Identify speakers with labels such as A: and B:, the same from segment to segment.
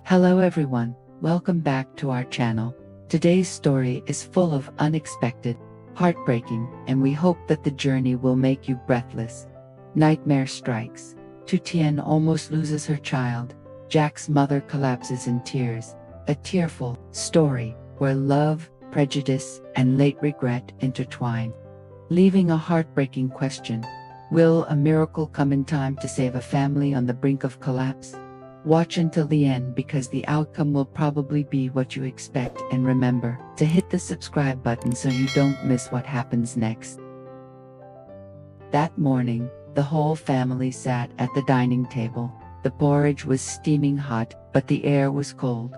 A: Hello everyone, welcome back to our channel. Today's story is full of unexpected, heartbreaking, and we hope that the journey will make you breathless. Nightmare strikes. Tien almost loses her child. Jack's mother collapses in tears. A tearful story where love, prejudice, and late regret intertwine, leaving a heartbreaking question. Will a miracle come in time to save a family on the brink of collapse? Watch until the end because the outcome will probably be what you expect, and remember to hit the subscribe button so you don't miss what happens next. That morning, the whole family sat at the dining table. The porridge was steaming hot, but the air was cold.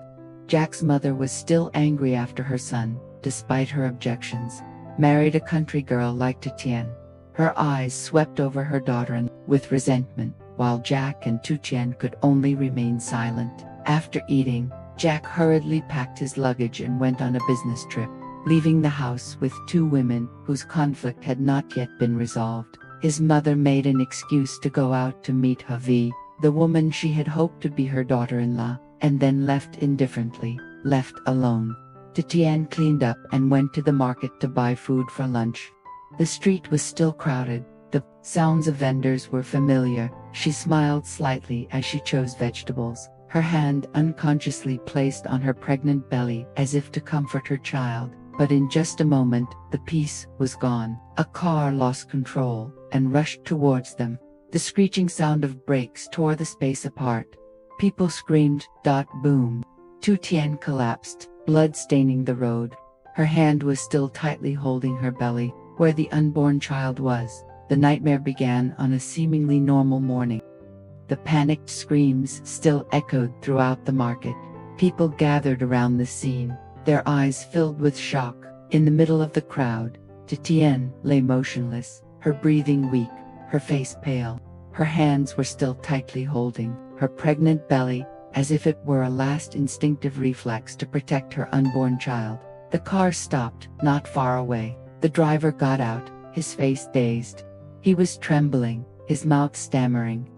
A: Jack's mother was still angry after her son, despite her objections, married a country girl like Tien. Her eyes swept over her daughter and with resentment, while Jack and Tien could only remain silent. After eating, Jack hurriedly packed his luggage and went on a business trip, leaving the house with two women whose conflict had not yet been resolved. His mother made an excuse to go out to meet Havi, the woman she had hoped to be her daughter-in-law, and then left indifferently, left alone. Tien cleaned up and went to the market to buy food for lunch. The street was still crowded. The sounds of vendors were familiar. She smiled slightly as she chose vegetables, her hand unconsciously placed on her pregnant belly as if to comfort her child. But in just a moment, the peace was gone. A car lost control and rushed towards them. The screeching sound of brakes tore the space apart. People screamed, boom. Tien collapsed, blood staining the road. Her hand was still tightly holding her belly, where the unborn child was. The nightmare began on a seemingly normal morning. The panicked screams still echoed throughout the market. People gathered around the scene, their eyes filled with shock. In the middle of the crowd, Tien lay motionless, her breathing weak, her face pale. Her hands were still tightly holding her pregnant belly, as if it were a last instinctive reflex to protect her unborn child. The car stopped, not far away. The driver got out, his face dazed. He was trembling, his mouth stammering.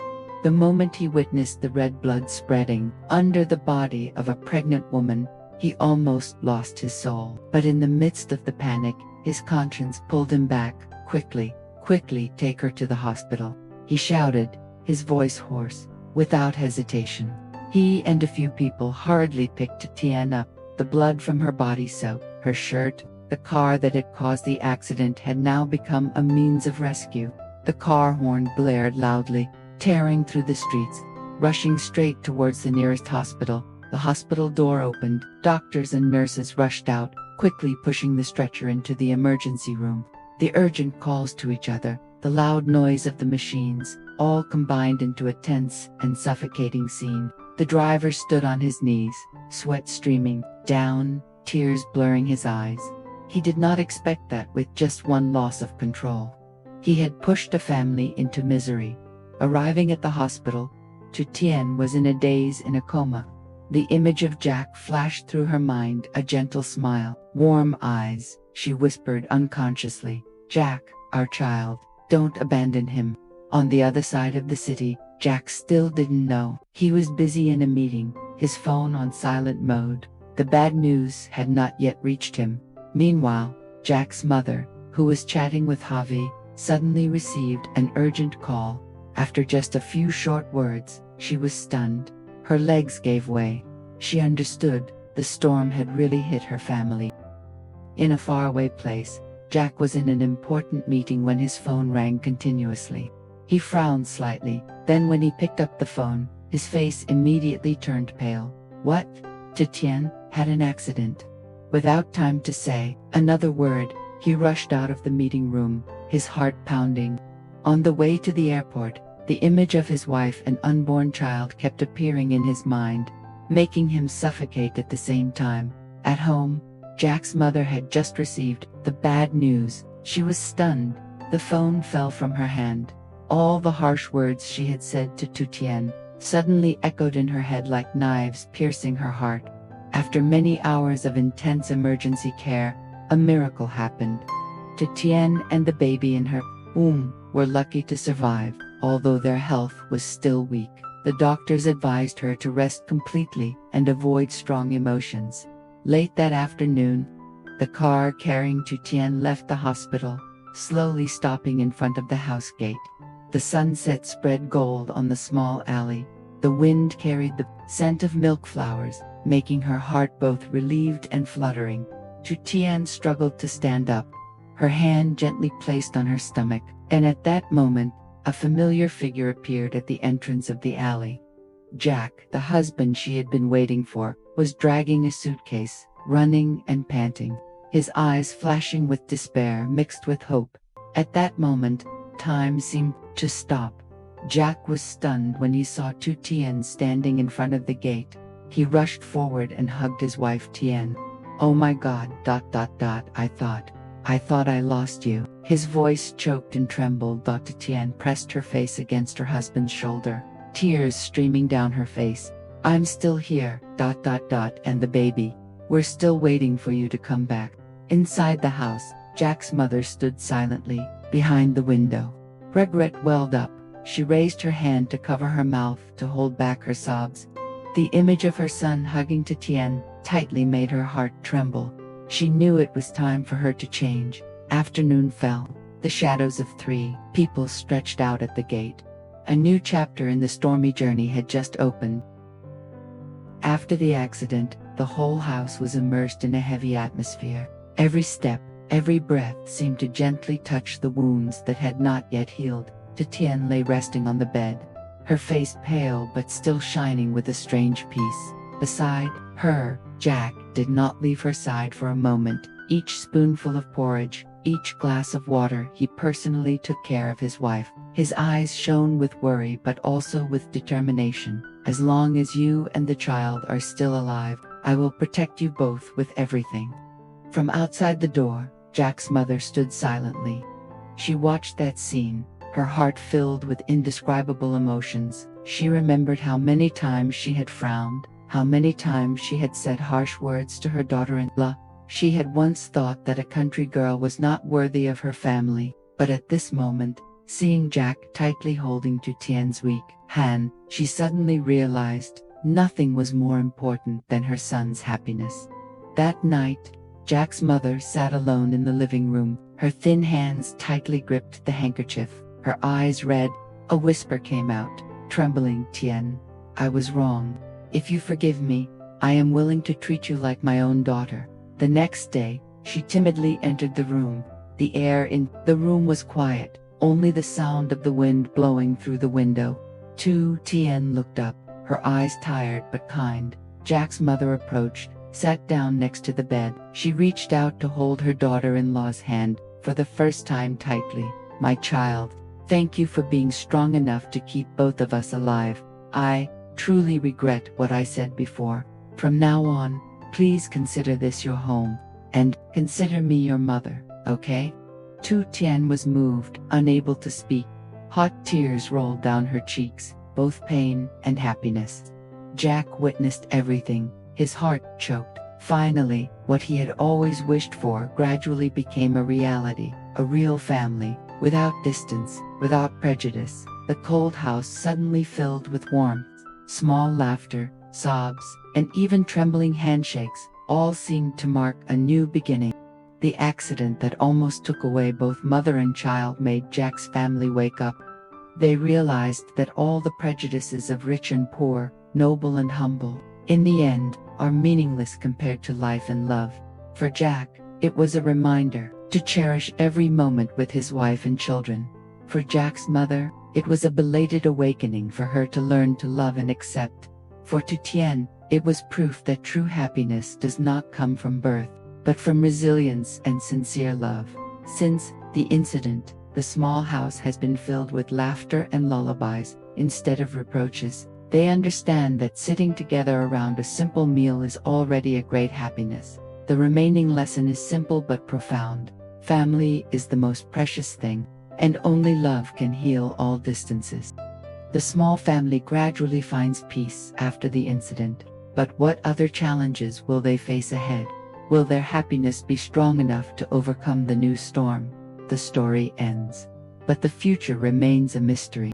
A: The moment he witnessed the red blood spreading under the body of a pregnant woman, he almost lost his soul. But in the midst of the panic, his conscience pulled him back. Quickly, take her to the hospital, he shouted, his voice hoarse. Without hesitation, he and a few people hurriedly picked Tien up. The blood from her body soaked her shirt. The car that had caused the accident had now become a means of rescue. The car horn blared loudly, tearing through the streets, rushing straight towards the nearest hospital. The hospital door opened. Doctors and nurses rushed out, quickly pushing the stretcher into the emergency room. The urgent calls to each other, the loud noise of the machines, all combined into a tense and suffocating scene. The driver stood on his knees, sweat streaming down, tears blurring his eyes. He did not expect that with just one loss of control, he had pushed a family into misery. Arriving at the hospital, Tien was in a daze, in a coma. The image of Jack flashed through her mind, a gentle smile, warm eyes. She whispered unconsciously, "Jack, our child, don't abandon him." On the other side of the city, Jack still didn't know. He was busy in a meeting, his phone on silent mode. The bad news had not yet reached him. Meanwhile, Jack's mother, who was chatting with Havi, suddenly received an urgent call. After just a few short words, she was stunned. Her legs gave way. She understood the storm had really hit her family. In a faraway place, Jack was in an important meeting when his phone rang continuously. He frowned slightly, then when he picked up the phone, his face immediately turned pale. What? Tien had an accident. Without time to say another word, he rushed out of the meeting room, his heart pounding. On the way to the airport, the image of his wife and unborn child kept appearing in his mind, making him suffocate at the same time. At home, Jack's mother had just received the bad news. She was stunned. The phone fell from her hand. All the harsh words she had said to Tien suddenly echoed in her head like knives piercing her heart. After many hours of intense emergency care, a miracle happened. Tien and the baby in her womb were lucky to survive, although their health was still weak. The doctors advised her to rest completely and avoid strong emotions. Late that afternoon, the car carrying Tien left the hospital, slowly stopping in front of the house gate. The sunset spread gold on the small alley. The wind carried the scent of milk flowers, making her heart both relieved and fluttering. Tien struggled to stand up, her hand gently placed on her stomach, and at that moment, a familiar figure appeared at the entrance of the alley. Jack, the husband she had been waiting for, was dragging a suitcase, running and panting, his eyes flashing with despair mixed with hope. At that moment, time seemed to stop. Jack was stunned when he saw Tien standing in front of the gate. He rushed forward and hugged his wife Tien. "Oh my God, I thought I lost you." His voice choked and trembled. Tien pressed her face against her husband's shoulder, tears streaming down her face. "I'm still here, and the baby. We're still waiting for you to come back." Inside the house, Jack's mother stood silently, behind the window. Regret welled up. She raised her hand to cover her mouth to hold back her sobs. The image of her son hugging Tien tightly made her heart tremble. She knew it was time for her to change. Afternoon fell. The shadows of 3 people stretched out at the gate. A new chapter in the stormy journey had just opened. After the accident, the whole house was immersed in a heavy atmosphere. Every step, every breath seemed to gently touch the wounds that had not yet healed. Tien lay resting on the bed, her face pale but still shining with a strange peace. Beside her, Jack did not leave her side for a moment. Each spoonful of porridge, each glass of water, he personally took care of his wife. His eyes shone with worry but also with determination. "As long as you and the child are still alive, I will protect you both with everything." From outside the door, Jack's mother stood silently. She watched that scene, her heart filled with indescribable emotions. She remembered how many times she had frowned, how many times she had said harsh words to her daughter-in-law. She had once thought that a country girl was not worthy of her family, but at this moment, seeing Jack tightly holding Tien's weak hand, she suddenly realized nothing was more important than her son's happiness. That night, Jack's mother sat alone in the living room, her thin hands tightly gripped the handkerchief, her eyes red. A whisper came out, trembling, "Tien, I was wrong. If you forgive me, I am willing to treat you like my own daughter." The next day, she timidly entered the room. The air in the room was quiet, only the sound of the wind blowing through the window. Tien looked up, her eyes tired but kind. Jack's mother approached, sat down next to the bed. She reached out to hold her daughter-in-law's hand, for the first time tightly. "My child, thank you for being strong enough to keep both of us alive. I truly regret what I said before. From now on, please consider this your home, and consider me your mother, okay?" Tien was moved, unable to speak. Hot tears rolled down her cheeks, both pain and happiness. Jack witnessed everything, his heart choked. Finally, what he had always wished for gradually became a reality, a real family, without distance, without prejudice. The cold house suddenly filled with warmth. Small laughter, sobs, and even trembling handshakes, all seemed to mark a new beginning. The accident that almost took away both mother and child made Jack's family wake up. They realized that all the prejudices of rich and poor, noble and humble, in the end, are meaningless compared to life and love. For Jack, it was a reminder to cherish every moment with his wife and children. For Jack's mother, it was a belated awakening for her to learn to love and accept. For Tien, it was proof that true happiness does not come from birth, but from resilience and sincere love. Since the incident, the small house has been filled with laughter and lullabies, instead of reproaches. They understand that sitting together around a simple meal is already a great happiness. The remaining lesson is simple but profound. Family is the most precious thing, and only love can heal all distances. The small family gradually finds peace after the incident. But what other challenges will they face ahead? Will their happiness be strong enough to overcome the new storm? The story ends, but the future remains a mystery.